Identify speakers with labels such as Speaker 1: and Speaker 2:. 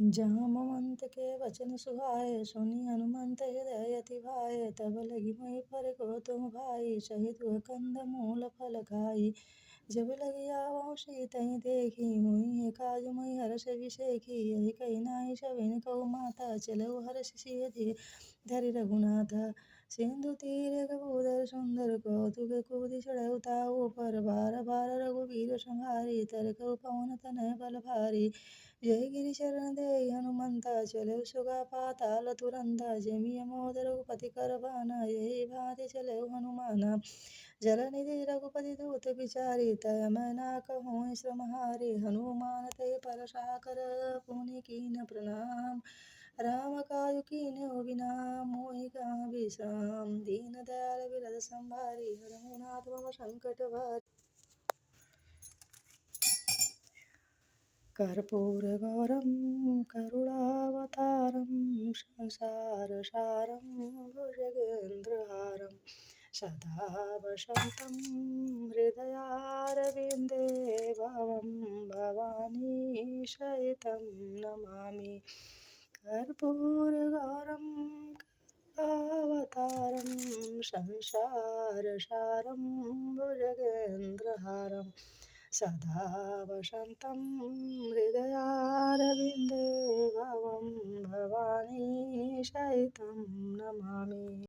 Speaker 1: जामवंत के वचन सुहाए, सुनी हनुमंत हृदय अति भाए। तब लगी मही पर को तुम भाई, सहित वह कंद मूल फल खाई। जब लगी आवहु सीतहि देखी, हुई है काज मही हरष विषेखी। यही कही नाहि सबिन कहु माता, चलऊ हरषि सिय धरि रघुनाथा। सिंधु तीर गबूदर सुंदर, कौतुक कूदि चढ़ऊ ताऊ पर। बार बार रघुबीर संहारी, तरकहु पवन तनय बल भारी। जय गिरि चरण देहि हनुमंता, चलऊ सुगा पाताल तुरंता। जेमिय मोद रघुपति कर बाना, यही भांति चलऊ हनुमाना। जलनिधि रघुपति दूत बिचारी, तय मैं ना कहूँ श्रम हारी। हनुमान तय पर साकर, पुनि कीन प्रणाम। राम काज कीन्हे बिनाम, मोहि कहाँ विश्राम। दीन दयाल विरद संभारी, हरहु नाथ मम संकट भारी। कर्पूरगौरं करुणावतारं, संसार सारं भुजगेन्द्रहारं। सदा वसन्तं हृदयारविन्दे, भवं भवानी सहितं नमामि। कर्पूरगौरं करुणावतारं, संसार सारं भुजगेन्द्रहारं। सदा वसन्तं हृदयारविन्दे, भवं भवानी सहितं नमामि।